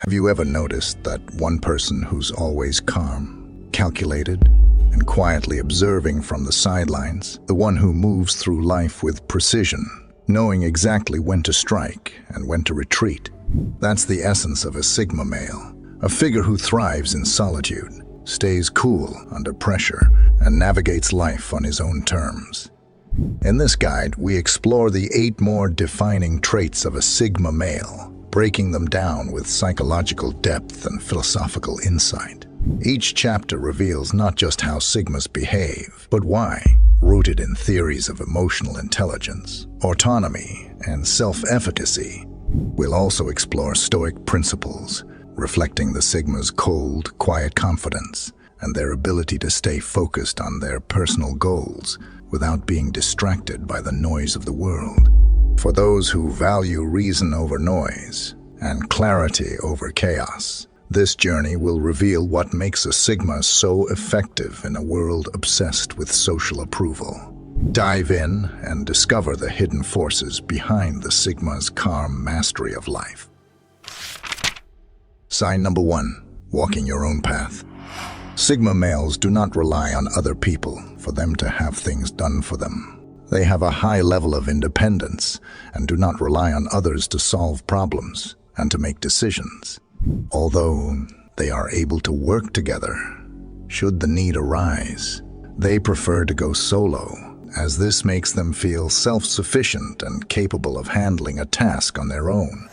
Have you ever noticed that one person who's always calm, calculated, and quietly observing from the sidelines, the one who moves through life with precision, knowing exactly when to strike and when to retreat? That's the essence of a Sigma male, a figure who thrives in solitude, stays cool under pressure, and navigates life on his own terms. In this guide, we explore the 8 more defining traits of a Sigma male, breaking them down with psychological depth and philosophical insight. Each chapter reveals not just how Sigmas behave, but why, rooted in theories of emotional intelligence, autonomy, and self-efficacy. We'll also explore Stoic principles, reflecting the Sigma's cold, quiet confidence and their ability to stay focused on their personal goals without being distracted by the noise of the world. For those who value reason over noise and clarity over chaos, this journey will reveal what makes a Sigma so effective in a world obsessed with social approval. Dive in and discover the hidden forces behind the Sigma's calm mastery of life. Sign number 1, walking your own path. Sigma males do not rely on other people for them to have things done for them. They have a high level of independence and do not rely on others to solve problems and to make decisions. Although they are able to work together, should the need arise, they prefer to go solo, as this makes them feel self-sufficient and capable of handling a task on their own.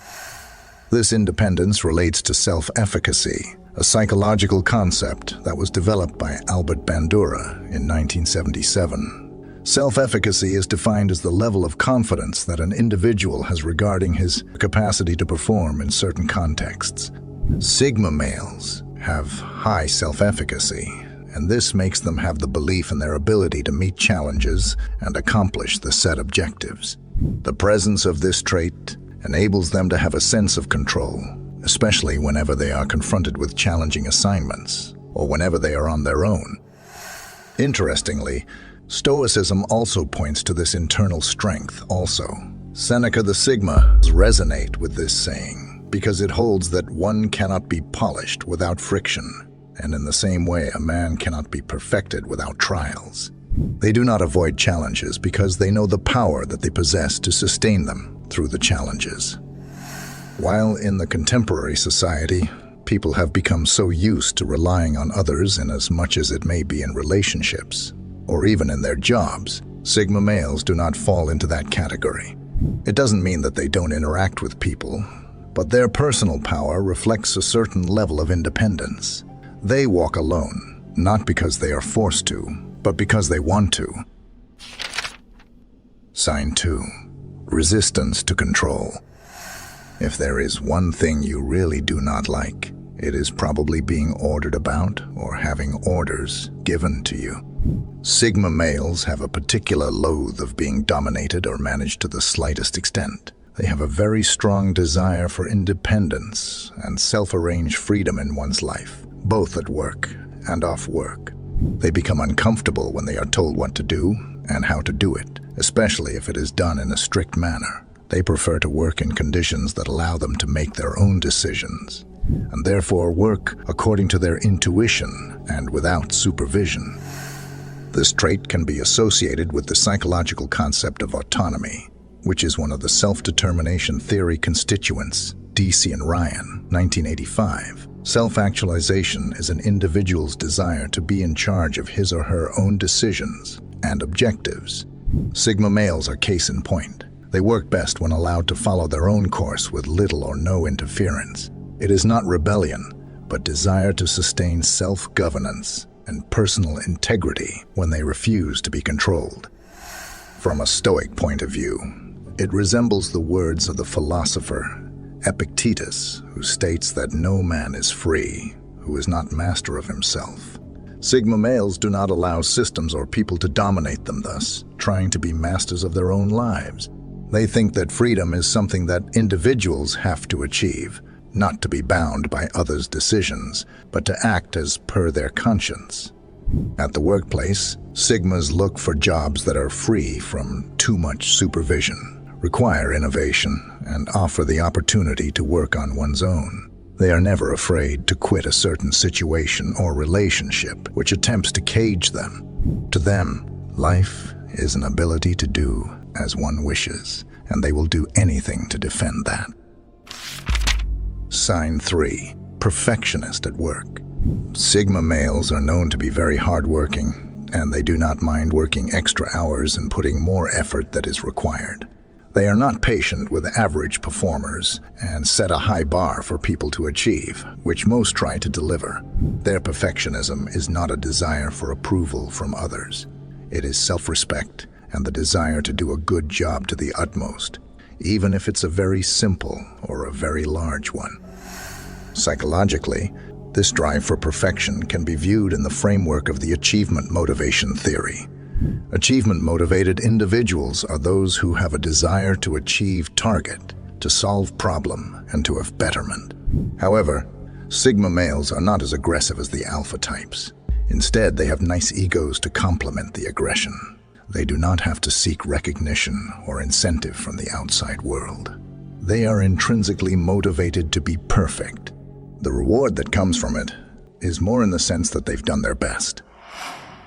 This independence relates to self-efficacy, a psychological concept that was developed by Albert Bandura in 1977. Self-efficacy is defined as the level of confidence that an individual has regarding his capacity to perform in certain contexts. Sigma males have high self-efficacy, and this makes them have the belief in their ability to meet challenges and accomplish the set objectives. The presence of this trait enables them to have a sense of control, especially whenever they are confronted with challenging assignments or whenever they are on their own. Interestingly, Stoicism also points to this internal strength also. Seneca the Sigma resonate with this saying because it holds that one cannot be polished without friction, and in the same way a man cannot be perfected without trials. They do not avoid challenges because they know the power that they possess to sustain them through the challenges. While in the contemporary society, people have become so used to relying on others in as much as it may be in relationships, or even in their jobs, Sigma males do not fall into that category. It doesn't mean that they don't interact with people, but their personal power reflects a certain level of independence. They walk alone, not because they are forced to, but because they want to. Sign 2, resistance to control. If there is one thing you really do not like, it is probably being ordered about or having orders given to you. Sigma males have a particular loathe of being dominated or managed to the slightest extent. They have a very strong desire for independence and self-arranged freedom in one's life, both at work and off work. They become uncomfortable when they are told what to do and how to do it, especially if it is done in a strict manner. They prefer to work in conditions that allow them to make their own decisions, and therefore work according to their intuition and without supervision. This trait can be associated with the psychological concept of autonomy, which is one of the self-determination theory constituents, DC and Ryan, 1985. Self-actualization is an individual's desire to be in charge of his or her own decisions and objectives. Sigma males are case in point. They work best when allowed to follow their own course with little or no interference. It is not rebellion, but desire to sustain self-governance and personal integrity when they refuse to be controlled. From a Stoic point of view, it resembles the words of the philosopher Epictetus, who states that no man is free who is not master of himself. Sigma males do not allow systems or people to dominate them, thus trying to be masters of their own lives. They think that freedom is something that individuals have to achieve, not to be bound by others' decisions, but to act as per their conscience. At the workplace, Sigmas look for jobs that are free from too much supervision, require innovation, and offer the opportunity to work on one's own. They are never afraid to quit a certain situation or relationship which attempts to cage them. To them, life is an ability to do as one wishes, and they will do anything to defend that. Sign 3. Perfectionist at work. Sigma males are known to be very hardworking, and they do not mind working extra hours and putting more effort that is required. They are not patient with average performers and set a high bar for people to achieve, which most try to deliver. Their perfectionism is not a desire for approval from others. It is self-respect and the desire to do a good job to the utmost, even if it's a very simple or a very large one. Psychologically, this drive for perfection can be viewed in the framework of the achievement motivation theory. Achievement-motivated individuals are those who have a desire to achieve target, to solve problem, and to have betterment. However, Sigma males are not as aggressive as the alpha types. Instead, they have nice egos to complement the aggression. They do not have to seek recognition or incentive from the outside world. They are intrinsically motivated to be perfect. The reward that comes from it is more in the sense that they've done their best.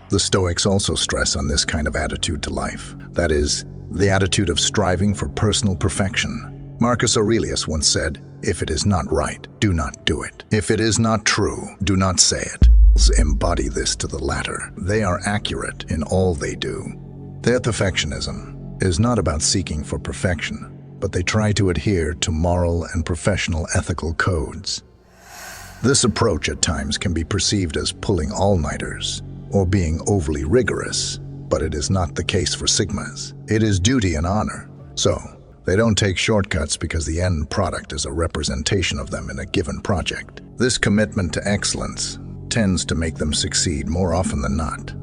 The Stoics also stress on this kind of attitude to life. That is, the attitude of striving for personal perfection. Marcus Aurelius once said, "If it is not right, do not do it. If it is not true, do not say it." Embody this to the latter. They are accurate in all they do. Their perfectionism is not about seeking for perfection, but they try to adhere to moral and professional ethical codes. This approach at times can be perceived as pulling all-nighters or being overly rigorous, but it is not the case for Sigmas. It is duty and honor. So, they don't take shortcuts because the end product is a representation of them in a given project. This commitment to excellence tends to make them succeed more often than not.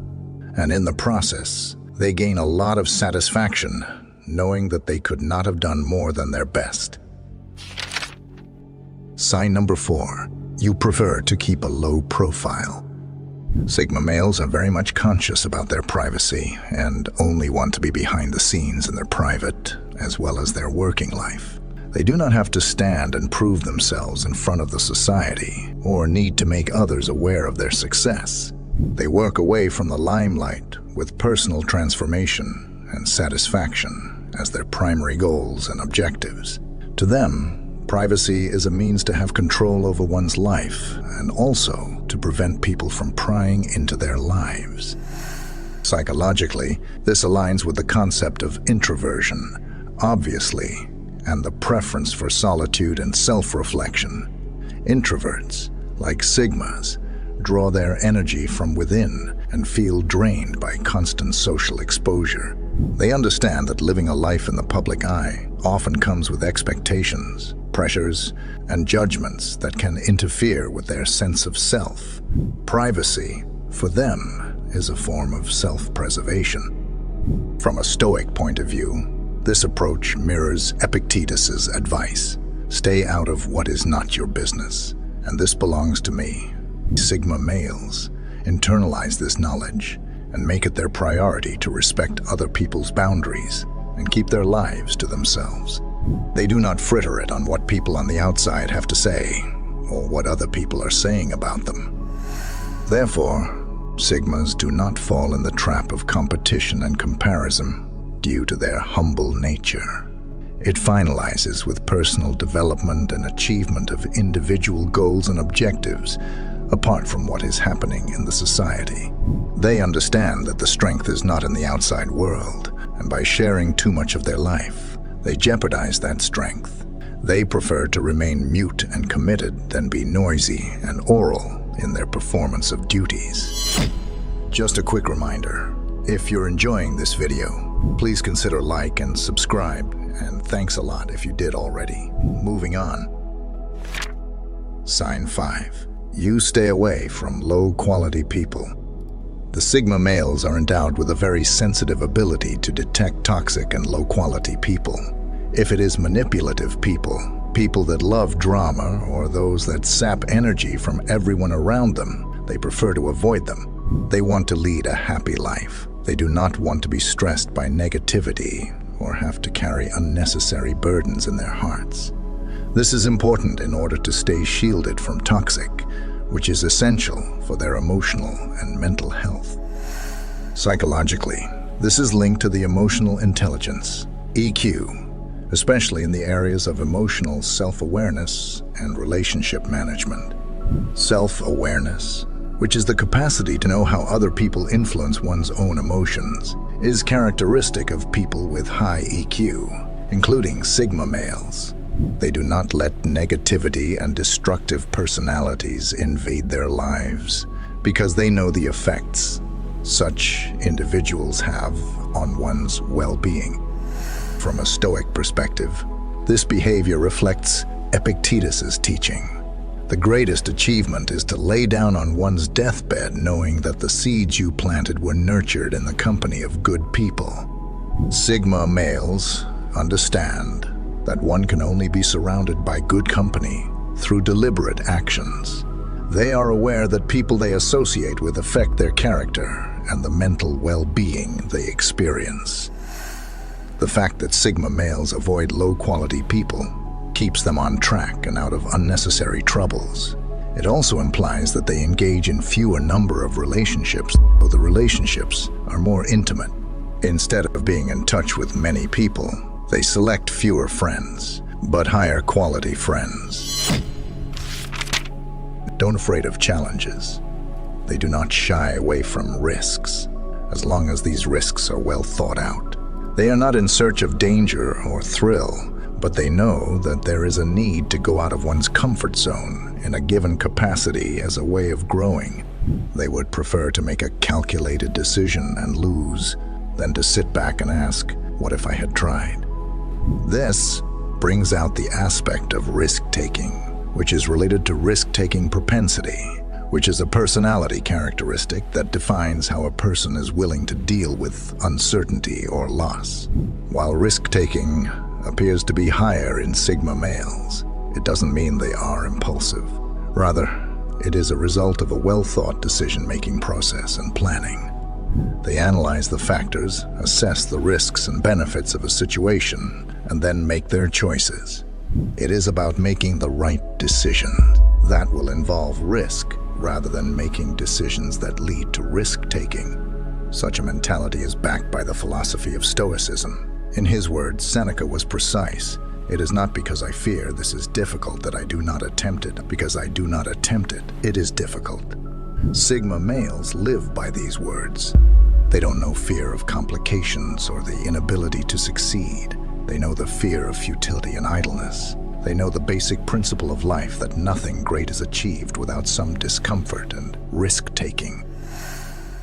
And in the process, they gain a lot of satisfaction knowing that they could not have done more than their best. Sign number 4. You prefer to keep a low profile. Sigma males are very much conscious about their privacy and only want to be behind the scenes in their private as well as their working life. They do not have to stand and prove themselves in front of the society or need to make others aware of their success. They work away from the limelight with personal transformation and satisfaction as their primary goals and objectives. To them, privacy is a means to have control over one's life and also to prevent people from prying into their lives. Psychologically, this aligns with the concept of introversion, obviously, and the preference for solitude and self-reflection. Introverts, like Sigmas, draw their energy from within and feel drained by constant social exposure. They understand that living a life in the public eye often comes with expectations, pressures, and judgments that can interfere with their sense of self. Privacy, for them, is a form of self-preservation. From a Stoic point of view, this approach mirrors Epictetus's advice: stay out of what is not your business, and this belongs to me. Sigma males internalize this knowledge and make it their priority to respect other people's boundaries and keep their lives to themselves. They do not fritter it on what people on the outside have to say or what other people are saying about them. Therefore, Sigmas do not fall in the trap of competition and comparison due to their humble nature. It finalizes with personal development and achievement of individual goals and objectives, apart from what is happening in the society. They understand that the strength is not in the outside world, and by sharing too much of their life, they jeopardize that strength. They prefer to remain mute and committed than be noisy and oral in their performance of duties. Just a quick reminder, if you're enjoying this video, please consider like and subscribe, and thanks a lot if you did already. Moving on. Sign 5. You stay away from low-quality people. The Sigma males are endowed with a very sensitive ability to detect toxic and low-quality people. If it is manipulative people, people that love drama, or those that sap energy from everyone around them, they prefer to avoid them. They want to lead a happy life. They do not want to be stressed by negativity or have to carry unnecessary burdens in their hearts. This is important in order to stay shielded from toxic, which is essential for their emotional and mental health. Psychologically, this is linked to the emotional intelligence, EQ, especially in the areas of emotional self-awareness and relationship management. Self-awareness, which is the capacity to know how other people influence one's own emotions, is characteristic of people with high EQ, including Sigma males. They do not let negativity and destructive personalities invade their lives because they know the effects such individuals have on one's well-being. From a Stoic perspective, this behavior reflects Epictetus's teaching. The greatest achievement is to lay down on one's deathbed knowing that the seeds you planted were nurtured in the company of good people. Sigma males understand that one can only be surrounded by good company through deliberate actions. They are aware that people they associate with affect their character and the mental well-being they experience. The fact that Sigma males avoid low-quality people keeps them on track and out of unnecessary troubles. It also implies that they engage in fewer number of relationships, though the relationships are more intimate. Instead of being in touch with many people, they select fewer friends, but higher quality friends. Don't afraid of challenges. They do not shy away from risks, as long as these risks are well thought out. They are not in search of danger or thrill, but they know that there is a need to go out of one's comfort zone in a given capacity as a way of growing. They would prefer to make a calculated decision and lose than to sit back and ask, what if I had tried? This brings out the aspect of risk-taking, which is related to risk-taking propensity, which is a personality characteristic that defines how a person is willing to deal with uncertainty or loss. While risk-taking appears to be higher in Sigma males, it doesn't mean they are impulsive. Rather, it is a result of a well-thought decision-making process and planning. They analyze the factors, assess the risks and benefits of a situation, and then make their choices. It is about making the right decision. That will involve risk rather than making decisions that lead to risk-taking. Such a mentality is backed by the philosophy of Stoicism. In his words, Seneca was precise. It is not because I fear this is difficult that I do not attempt it. Because I do not attempt it, it is difficult. Sigma males live by these words. They don't know fear of complications or the inability to succeed. They know the fear of futility and idleness. They know the basic principle of life that nothing great is achieved without some discomfort and risk-taking.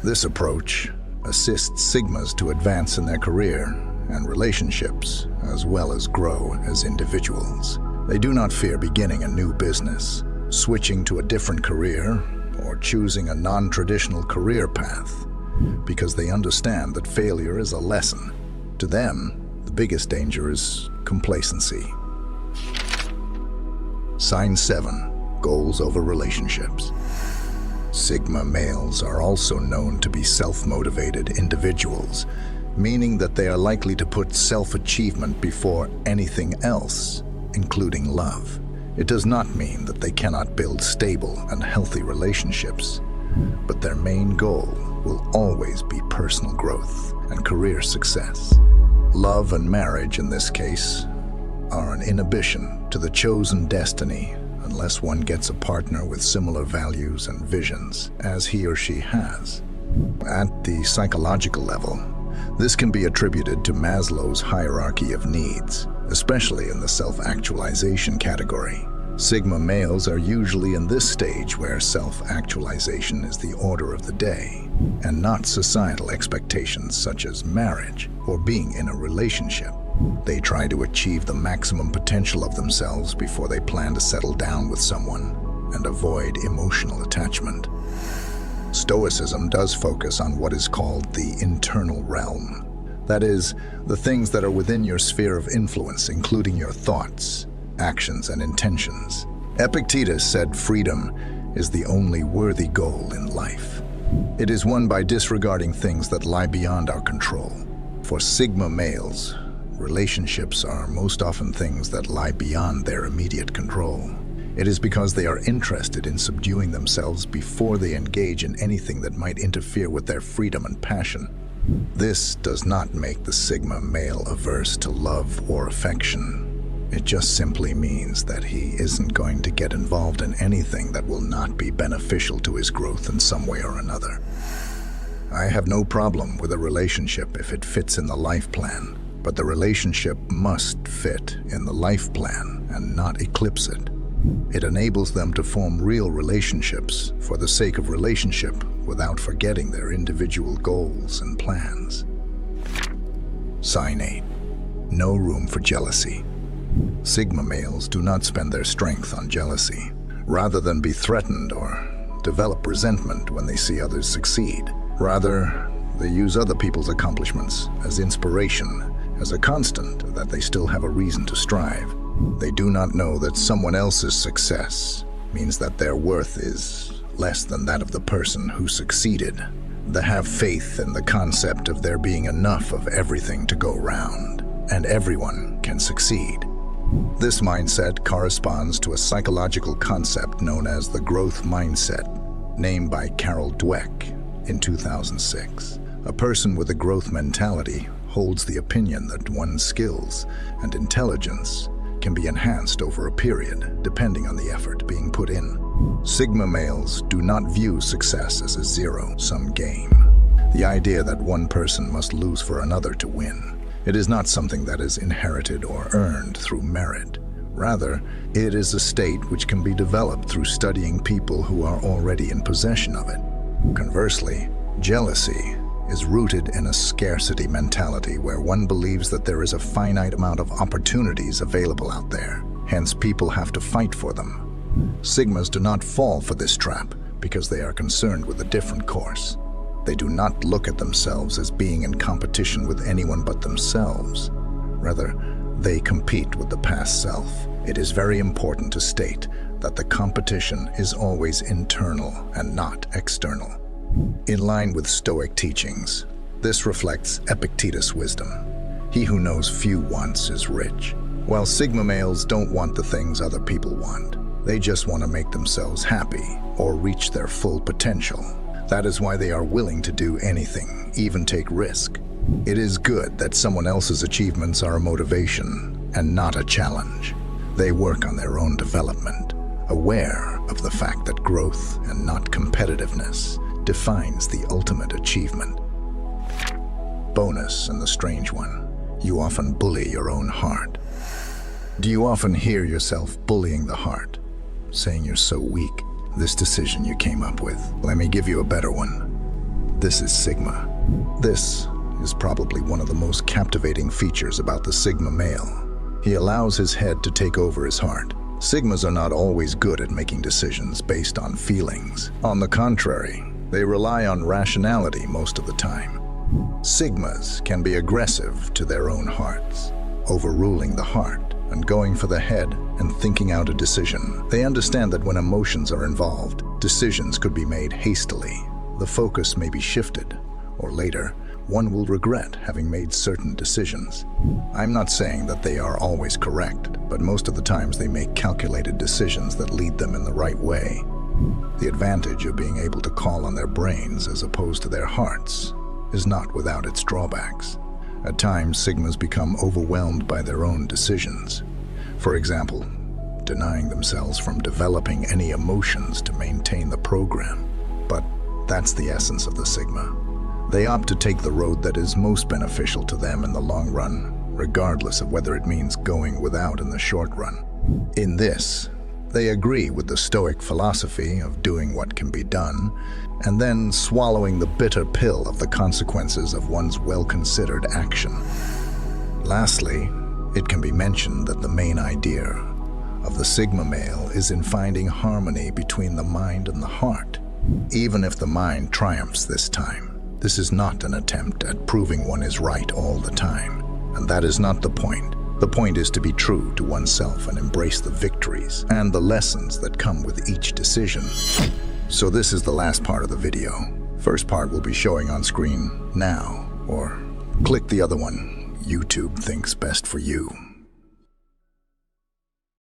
This approach assists Sigmas to advance in their career and relationships, as well as grow as individuals. They do not fear beginning a new business, switching to a different career, or choosing a non-traditional career path, because they understand that failure is a lesson. To them, the biggest danger is complacency. Sign 7. Goals over relationships. Sigma males are also known to be self-motivated individuals, meaning that they are likely to put self-achievement before anything else, including love. It does not mean that they cannot build stable and healthy relationships, but their main goal will always be personal growth and career success. Love and marriage, in this case, are an inhibition to the chosen destiny unless one gets a partner with similar values and visions as he or she has. At the psychological level, this can be attributed to Maslow's hierarchy of needs, especially in the self-actualization category. Sigma males are usually in this stage where self-actualization is the order of the day, and not societal expectations such as marriage or being in a relationship. They try to achieve the maximum potential of themselves before they plan to settle down with someone and avoid emotional attachment. Stoicism does focus on what is called the internal realm. That is, the things that are within your sphere of influence, including your thoughts, actions, and intentions. Epictetus said freedom is the only worthy goal in life. It is won by disregarding things that lie beyond our control. For Sigma males, relationships are most often things that lie beyond their immediate control. It is because they are interested in subduing themselves before they engage in anything that might interfere with their freedom and passion. This does not make the Sigma male averse to love or affection. It just simply means that he isn't going to get involved in anything that will not be beneficial to his growth in some way or another. I have no problem with a relationship if it fits in the life plan, but the relationship must fit in the life plan and not eclipse it. It enables them to form real relationships for the sake of relationship without forgetting their individual goals and plans. Sign 8. No room for jealousy. Sigma males do not spend their strength on jealousy, rather than be threatened or develop resentment when they see others succeed. Rather, they use other people's accomplishments as inspiration, as a constant that they still have a reason to strive. They do not know that someone else's success means that their worth is less than that of the person who succeeded. They have faith in the concept of there being enough of everything to go round, and everyone can succeed. This mindset corresponds to a psychological concept known as the growth mindset, named by Carol Dweck in 2006. A person with a growth mentality holds the opinion that one's skills and intelligence can be enhanced over a period, depending on the effort being put in. Sigma males do not view success as a zero-sum game. The idea that one person must lose for another to win. It is not something that is inherited or earned through merit. Rather, it is a state which can be developed through studying people who are already in possession of it. Conversely, jealousy is rooted in a scarcity mentality where one believes that there is a finite amount of opportunities available out there. Hence, people have to fight for them. Sigmas do not fall for this trap because they are concerned with a different course. They do not look at themselves as being in competition with anyone but themselves. Rather, they compete with the past self. It is very important to state that the competition is always internal and not external. In line with Stoic teachings, this reflects Epictetus' wisdom. He who knows few wants is rich. While Sigma males don't want the things other people want, they just want to make themselves happy or reach their full potential. That is why they are willing to do anything, even take risk. It is good that someone else's achievements are a motivation and not a challenge. They work on their own development, aware of the fact that growth and not competitiveness defines the ultimate achievement. Bonus and the strange one. You often bully your own heart. Do you often hear yourself bullying the heart, saying you're so weak? This decision you came up with. Let me give you a better one. This is Sigma. This is probably one of the most captivating features about the Sigma male. He allows his head to take over his heart. Sigmas are not always good at making decisions based on feelings. On the contrary, they rely on rationality most of the time. Sigmas can be aggressive to their own hearts, overruling the heart and going for the head and thinking out a decision. They understand that when emotions are involved, decisions could be made hastily. The focus may be shifted, or later, one will regret having made certain decisions. I'm not saying that they are always correct, but most of the times they make calculated decisions that lead them in the right way. The advantage of being able to call on their brains as opposed to their hearts is not without its drawbacks. At times, Sigmas become overwhelmed by their own decisions. For example, denying themselves from developing any emotions to maintain the program. But that's the essence of the Sigma. They opt to take the road that is most beneficial to them in the long run, regardless of whether it means going without in the short run. In this, they agree with the Stoic philosophy of doing what can be done, and then swallowing the bitter pill of the consequences of one's well-considered action. Lastly, it can be mentioned that the main idea of the Sigma male is in finding harmony between the mind and the heart, even if the mind triumphs this time. This is not an attempt at proving one is right all the time, and that is not the point. The point is to be true to oneself and embrace the victories and the lessons that come with each decision. So this is the last part of the video. First part will be showing on screen now, or click the other one YouTube thinks best for you.